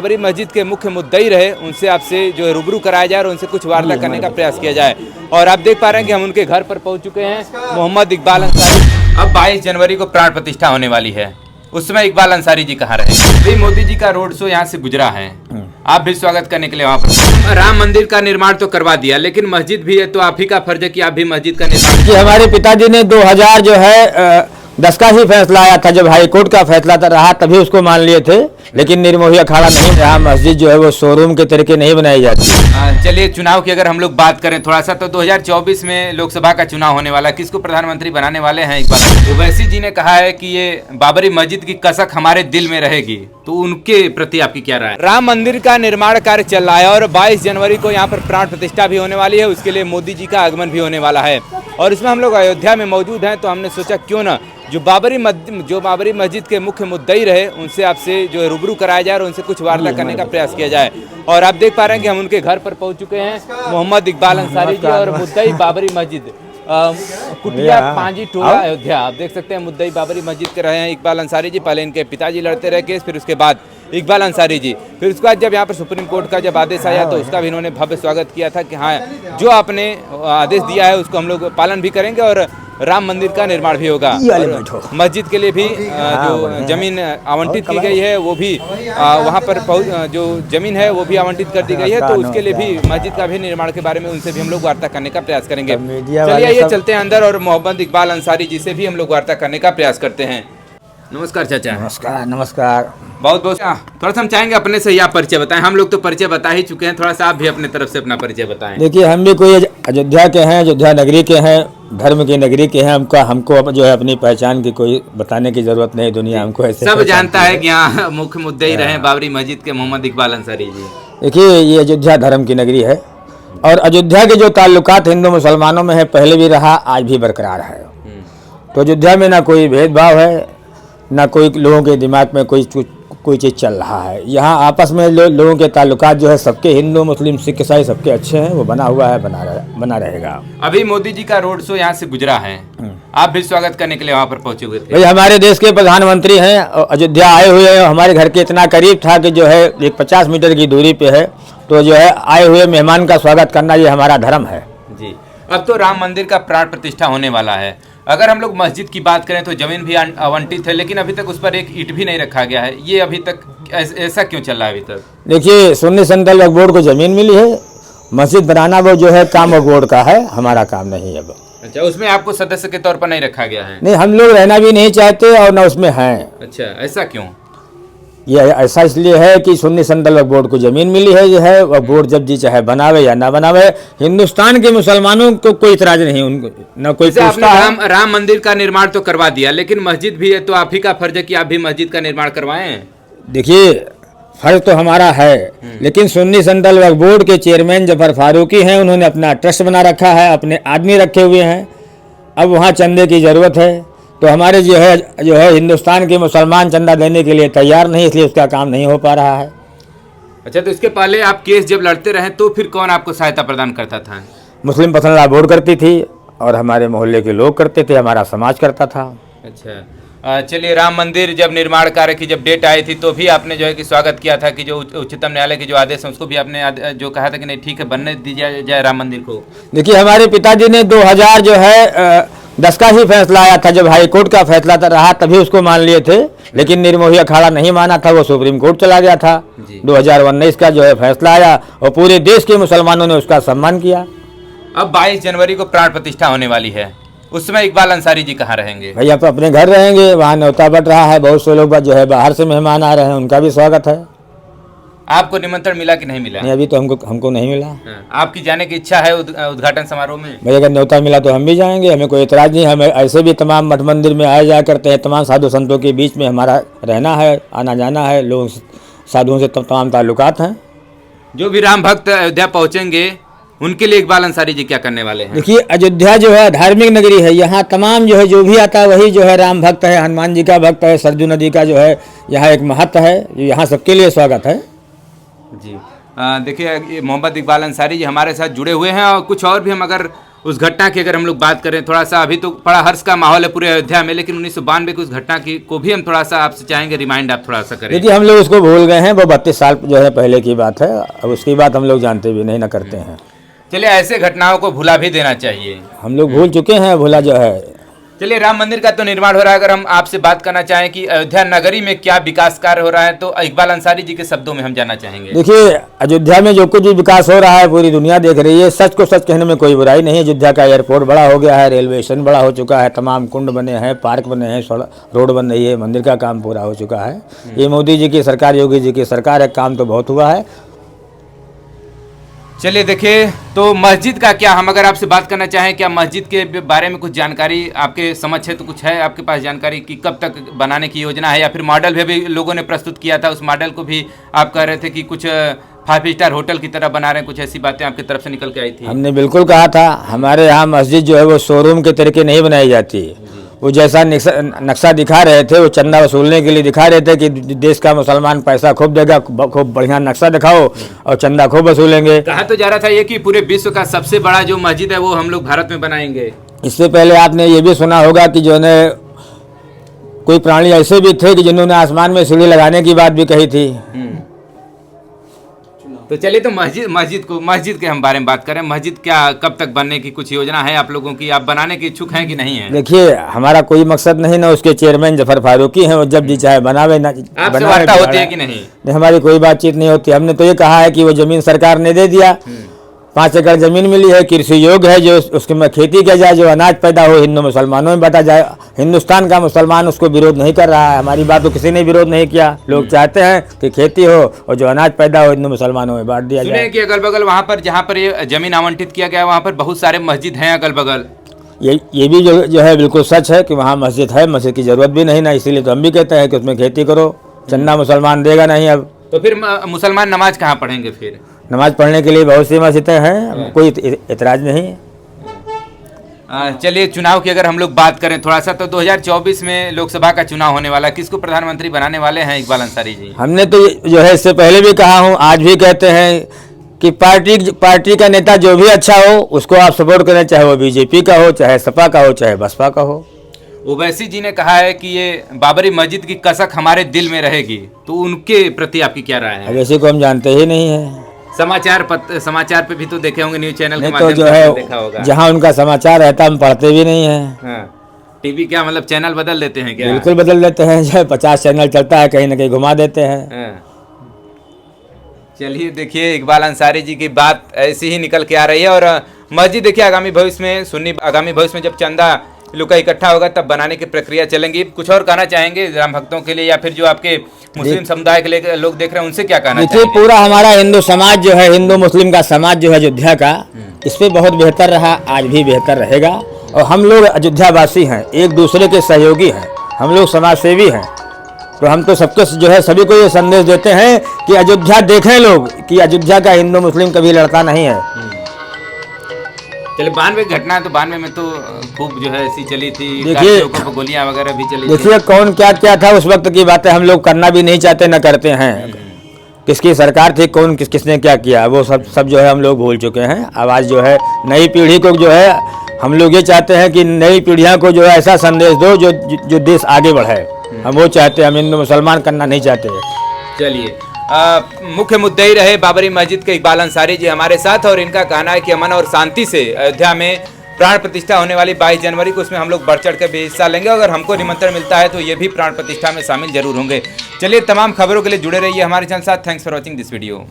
बाबरी मस्जिद के मुख्य मुद्दई रहे उनसे आपसे जो है रूबरू कराया जाए और उनसे कुछ वार्ता करने का प्रयास किया जाए। और आप देख पा रहे हैं कि हम उनके घर पर पहुंच चुके हैं। मोहम्मद इकबाल अंसारी। अब 22 जनवरी को प्राण प्रतिष्ठा होने वाली है, उस समय इकबाल अंसारी जी कहाँ रहे? मोदी जी का रोड शो यहाँ से गुजरा है, आप भी स्वागत करने के लिए वहाँ पर। राम मंदिर का निर्माण तो करवा दिया, लेकिन मस्जिद भी है, तो आप ही का फर्ज है कि आप भी मस्जिद का निर्माण। कि हमारे पिताजी ने 2000 जो है 10 का ही फैसला आया था, जब हाई कोर्ट का फैसला रहा तभी उसको मान लिए थे, लेकिन निर्मोही अखाड़ा नहीं रहा। मस्जिद जो है वो शोरूम के तरीके नहीं बनाई जाती। चलिए चुनाव की अगर हम लोग बात करें थोड़ा सा, तो 2024 में लोकसभा का चुनाव होने वाला है, किसको प्रधानमंत्री बनाने वाले हैं इकबाल? ओवैसी जी ने कहा है कि ये बाबरी मस्जिद की कसक हमारे दिल में रहेगी, तो उनके प्रति आपकी क्या राय? राम मंदिर का निर्माण कार्य चल रहा है और 22 जनवरी को यहाँ पर प्राण प्रतिष्ठा भी होने वाली है, उसके लिए मोदी जी का आगमन भी होने वाला है। और इसमें हम लोग अयोध्या में मौजूद हैं, तो हमने सोचा क्यों ना जो बाबरी मस्जिद के मुख्य मुद्दई रहे उनसे आपसे जो है रूबरू कराया जाए और उनसे कुछ वार्ता करने का प्रयास किया जाए। और आप देख पा रहे हैं कि हम उनके घर पर पहुंच चुके हैं। मोहम्मद इकबाल अंसारी जी और मुद्दई बाबरी मस्जिद कुटिया पांजी टोला अयोध्या। आप देख सकते हैं मुद्दई बाबरी मस्जिद के रहे हैं इकबाल अंसारी जी। पहले इनके पिताजी लड़ते रहे केस, फिर उसके बाद इकबाल अंसारी जी, फिर उसके बाद जब यहाँ पर सुप्रीम कोर्ट का जब आदेश आया तो उसका भी इन्होंने भव्य स्वागत किया था कि हाँ जो आपने आदेश दिया है उसको हम लोग पालन भी करेंगे और राम मंदिर का निर्माण भी होगा। मस्जिद के लिए भी जो जमीन आवंटित की गई है वो भी वहाँ पर जो जमीन है वो भी आवंटित कर दी गई है, तो उसके लिए भी मस्जिद का भी निर्माण के बारे में उनसे भी हम लोग वार्ता करने का प्रयास करेंगे। चलिए आइए चलते हैं अंदर और मोहम्मद इकबाल अंसारी जी से भी हम लोग वार्ता करने का प्रयास करते हैं। नमस्कार चाचा। नमस्कार। नमस्कार। बहुत बहुत थोड़ा सा हम चाहेंगे अपने से या परिचय बताएं। हम लोग तो परिचय बता ही चुके हैं, थोड़ा सा आप भी अपने तरफ से अपना परिचय बताएं। देखिए हम भी कोई अयोध्या के हैं, अयोध्या नगरी के हैं, धर्म की नगरी के हैं। हमको जो है अपनी पहचान की कोई बताने की जरूरत नहीं, दुनिया हमको ऐसे सब जानता है कि यहाँ मुख्य मुद्दे ही रहे बाबरी मस्जिद के मोहम्मद इकबाल अंसारी जी। देखिए ये अयोध्या धर्म की नगरी है और अयोध्या के जो ताल्लुकात हिंदू मुसलमानों में है पहले भी रहा, आज भी बरकरार है। तो अयोध्या में ना कोई भेदभाव है, ना कोई लोगों के दिमाग में कोई चीज़ चल रहा है। यहाँ आपस में लोगों के ताल्लुकात जो है सबके, हिंदू मुस्लिम सिख ईसाई सबके अच्छे हैं, वो बना हुआ है, बना रहेगा। अभी मोदी जी का रोड शो यहाँ से गुजरा है, आप भी स्वागत करने के लिए वहाँ पर पहुँचे हुए थे। भाई हमारे देश के प्रधानमंत्री हैं, अयोध्या आए हुए हैं, हमारे घर के इतना करीब था कि जो है एक 50 मीटर की दूरी पे है, तो जो है आए हुए मेहमान का स्वागत करना ये हमारा धर्म है जी। अब तो राम मंदिर का प्राण प्रतिष्ठा होने वाला है, अगर हम लोग मस्जिद की बात करें तो जमीन भी आवंटित है, लेकिन अभी तक उस पर एक ईंट भी नहीं रखा गया है, ये अभी तक ऐसा क्यों चल रहा है अभी तक? देखिए सुन्नी सेंट्रल वक्फ बोर्ड को जमीन मिली है, मस्जिद बनाना वो जो है काम वक्फ बोर्ड का है, हमारा काम नहीं है। अच्छा, उसमें आपको सदस्य के तौर पर नहीं रखा गया है? नहीं, हम लोग रहना भी नहीं चाहते और न उसमें हैं। अच्छा, ऐसा क्यों? ये ऐसा इसलिए है कि सुन्नी सेंट्रल वक्फ बोर्ड को जमीन मिली है, जो है वक्फ बोर्ड जब जी चाहे बनावे या ना बनावे, हिंदुस्तान के मुसलमानों को कोई इतराज नहीं, उनको न कोई पूछता है। राम मंदिर का निर्माण तो करवा दिया, लेकिन मस्जिद भी है, तो आप ही का फर्ज है कि आप भी मस्जिद का निर्माण करवाएं। देखिए फर्ज तो हमारा है, लेकिन सुन्नी सेंट्रल वक्फ बोर्ड के चेयरमैन जफर फारूकी हैं, उन्होंने अपना ट्रस्ट बना रखा है, अपने आदमी रखे हुए हैं। अब वहाँ चंदे की ज़रूरत है, तो हमारे जो है हिंदुस्तान के मुसलमान चंदा देने के लिए तैयार नहीं, इसलिए उसका काम नहीं हो पा रहा है। अच्छा, तो इसके पहले आप केस जब लड़ते रहे तो फिर कौन आपको सहायता प्रदान करता था? मुस्लिम पर्सनल बोर्ड करती थी और हमारे मोहल्ले के लोग करते थे, हमारा समाज करता था। अच्छा, चलिए राम मंदिर जब निर्माण कार्य की जब डेट आई थी तो भी आपने जो है कि स्वागत किया था कि जो उच्चतम न्यायालय के जो आदेश है उसको भी आपने जो कहा था कि नहीं ठीक है बनने दीजिए जाए राम मंदिर को। देखिए हमारे पिताजी ने 2000 जो है 10 का ही फैसला आया था, जब हाई कोर्ट का फैसला रहा तभी उसको मान लिए थे, लेकिन निर्मोही अखाड़ा नहीं माना था, वो सुप्रीम कोर्ट चला गया था। 2019 का जो है फैसला आया और पूरे देश के मुसलमानों ने उसका सम्मान किया। अब 22 जनवरी को प्राण प्रतिष्ठा होने वाली है, उस समय इकबाल अंसारी जी कहाँ रहेंगे? भैया तो अपने घर रहेंगे, वहाँ न्योता बट रहा है, बहुत से लोग जो है बाहर से मेहमान आ रहे हैं, उनका भी स्वागत है। आपको निमंत्रण मिला कि नहीं मिला? नहीं, अभी तो हमको नहीं मिला। आपकी जाने की इच्छा है उद्घाटन समारोह में? भैया अगर न्योता मिला तो हम भी जाएंगे, हमें कोई एतराज नहीं। हमें ऐसे भी तमाम मठ मंदिर में आए जाया करते हैं, तमाम साधु संतों के बीच में हमारा रहना है, आना जाना है, लोग साधुओं से तमाम ताल्लुकात हैं। जो भी राम भक्त अयोध्या पहुँचेंगे उनके लिए इकबाल अंसारी जी क्या करने वाले हैं? देखिए अयोध्या जो है धार्मिक नगरी है, यहाँ तमाम जो है जो भी आता है वही जो है राम भक्त है, हनुमान जी का भक्त है, सरजू नदी का जो है यहाँ एक महत्व है, यहाँ सबके लिए स्वागत है जी। देखिए मोहम्मद इकबाल अंसारी जी हमारे साथ जुड़े हुए हैं और कुछ और भी हम अगर उस घटना की अगर हम लोग बात करें थोड़ा सा, अभी तो बड़ा हर्ष का माहौल है पूरे अयोध्या में, लेकिन 1992 की उस घटना की को भी हम थोड़ा सा आपसे चाहेंगे रिमाइंड आप थोड़ा सा करें। देखिए हम लोग उसको भूल गए हैं, वो 32 साल जो है पहले की बात है, अब उसकी बात हम लोग जानते भी नहीं ना करते हैं। चलिए ऐसे घटनाओं को भुला भी देना चाहिए, हम लोग भूल चुके हैं, भूला जो है। चलिए राम मंदिर का तो निर्माण हो रहा है, अगर हम आपसे बात करना चाहें कि अयोध्या नगरी में क्या विकास कार्य हो रहा है तो इकबाल अंसारी जी के शब्दों में हम जानना चाहेंगे। देखिए अयोध्या में जो कुछ भी विकास हो रहा है पूरी दुनिया देख रही है, सच को सच कहने में कोई बुराई नहीं है। अयोध्या का एयरपोर्ट बड़ा हो गया है, रेलवे स्टेशन बड़ा हो चुका है, तमाम कुंड बने हैं, पार्क बने हैं, रोड बन रही है, मंदिर का काम पूरा हो चुका है। ये मोदी जी की सरकार, योगी जी की सरकार है, काम तो बहुत हुआ है। चलिए देखिए, तो मस्जिद का क्या, हम अगर आपसे बात करना चाहें, क्या मस्जिद के बारे में कुछ जानकारी आपके समझ है तो कुछ है आपके पास जानकारी कि कब तक बनाने की योजना है, या फिर मॉडल भी लोगों ने प्रस्तुत किया था, उस मॉडल को भी आप कह रहे थे कि कुछ 5 स्टार होटल की तरह बना रहे हैं, कुछ ऐसी बातें आपकी तरफ से निकल के आई थी। हमने बिल्कुल कहा था, हमारे यहाँ मस्जिद जो है वो शोरूम के तरीके नहीं बनाई जाती। वो जैसा नक्शा दिखा रहे थे, वो चंदा वसूलने के लिए दिखा रहे थे कि देश का मुसलमान पैसा खूब देगा, खूब बढ़िया नक्शा दिखाओ और चंदा खूब वसूलेंगे। कहा तो जा रहा था ये कि पूरे विश्व का सबसे बड़ा जो मस्जिद है वो हम लोग भारत में बनाएंगे। इससे पहले आपने ये भी सुना होगा कि जो है कोई प्राणी ऐसे भी थे कि जिन्होंने आसमान में सीढ़ी लगाने की बात भी कही थी। तो चलिए, तो मस्जिद के हम बारे में बात करें। मस्जिद क्या कब तक बनने की कुछ योजना है आप लोगों की, आप बनाने की इच्छुक हैं कि नहीं है? देखिए हमारा कोई मकसद नहीं, ना उसके चेयरमैन जफर फारूकी हैं, वो जब जी चाहे बनावे ना। आपसे वार्ता होती है कि नहीं? हमारी कोई बातचीत नहीं होती। हमने तो ये कहा है कि वो जमीन सरकार ने दे दिया, 5 एकड़ जमीन मिली है, कृषि योग्य है, जो उसके में खेती किया जाए, जो अनाज पैदा हो हिंदू मुसलमानों में बांटा जाए। हिंदुस्तान का मुसलमान उसको विरोध नहीं कर रहा है, हमारी बात तो किसी ने विरोध नहीं किया। लोग चाहते हैं कि खेती हो और जो अनाज पैदा हो हिंदू मुसलमानों में बांट दिया जाए। सुने कि अगल बगल वहाँ पर जहाँ पर ये जमीन आवंटित किया गया वहाँ पर बहुत सारे मस्जिद हैं अगल बगल। ये भी जो है बिल्कुल सच है कि वहाँ मस्जिद है, मस्जिद की जरूरत भी नहीं ना, इसीलिए तो हम भी कहते हैं कि उसमें खेती करो, चंदा मुसलमान देगा नहीं। अब तो फिर मुसलमान नमाज कहाँ पढ़ेंगे? फिर नमाज पढ़ने के लिए बहुत सी मस्जिदें हैं, कोई इतराज नहीं। चलिए, चुनाव की अगर हम लोग बात करें थोड़ा सा, तो 2024 में लोकसभा का चुनाव होने वाला है, किसको प्रधानमंत्री बनाने वाले हैं इकबाल अंसारी जी? हमने तो जो है इससे पहले भी कहा हूँ, आज भी कहते हैं कि पार्टी का नेता जो भी अच्छा हो उसको आप सपोर्ट करें, चाहे वो बीजेपी का हो, चाहे सपा का हो, चाहे बसपा का हो। ओवैसी जी ने कहा है कि ये बाबरी मस्जिद की कसक हमारे दिल में रहेगी, तो उनके प्रति आपकी क्या राय है? वैसे को हम जानते ही नहीं है। समाचार पे भी तो देखे होंगे, न्यूज चैनल के तो माध्यम जो से है देखा होगा। जहाँ उनका समाचार रहता हम पढ़ते भी नहीं है। हाँ। टीवी क्या मतलब चैनल बदल देते हैं क्या? बिल्कुल बदल देते हैं, जो 50 चैनल चलता है कहीं ना कहीं घुमा देते हैं। हाँ। चलिए देखिए, इकबाल अंसारी जी की बात ऐसी ही निकल के आ रही है। और मस्जिद देखिए आगामी भविष्य में जब चंदा लोग का इकट्ठा होगा तब बनाने की प्रक्रिया चलेंगी। कुछ और कहना चाहेंगे राम भक्तों के लिए, या फिर जो आपके मुस्लिम समुदाय के लिए लोग देख रहे हैं उनसे क्या कहना चाहेंगे? पूरा हमारा हिंदू समाज जो है, हिंदू मुस्लिम का समाज जो है अयोध्या का, इस पे बहुत बेहतर रहा, आज भी बेहतर रहेगा। और हम लोग अयोध्यावासी हैं, एक दूसरे के सहयोगी हैं, हम लोग समाज सेवी हैं। तो हम तो सबके जो है सभी को ये संदेश देते हैं कि अयोध्या देखें लोग कि अयोध्या का हिंदू मुस्लिम कभी लड़ता नहीं है। चलिए, 92 घटना है तो 92 में तो खूब जो है ऐसी चली थी, देखिए गोलियां वगैरह भी चली। देखिए कौन क्या था उस वक्त की बातें हम लोग करना भी नहीं चाहते, न करते हैं। किसकी सरकार थी, कौन किसने क्या किया, वो सब जो है हम लोग भूल चुके हैं। अब आज जो है नई पीढ़ी को जो है हम लोग ये चाहते हैं कि नई पीढ़ियां को जो है ऐसा संदेश दो जो देश आगे बढ़े। हम वो चाहते हैं, हम हिंदू मुसलमान करना नहीं चाहते। चलिए, मुख्य मुद्दे ही रहे बाबरी मस्जिद के इकबाल अंसारी जी हमारे साथ, और इनका कहना है कि अमन और शांति से अयोध्या में प्राण प्रतिष्ठा होने वाली 22 जनवरी को, उसमें हम लोग बढ़ चढ़ कर भी हिस्सा लेंगे। अगर हमको निमंत्रण मिलता है तो ये भी प्राण प्रतिष्ठा में शामिल जरूर होंगे। चलिए, तमाम खबरों के लिए जुड़े रहिए हमारे चैनल साथ। Thanks for watching this video.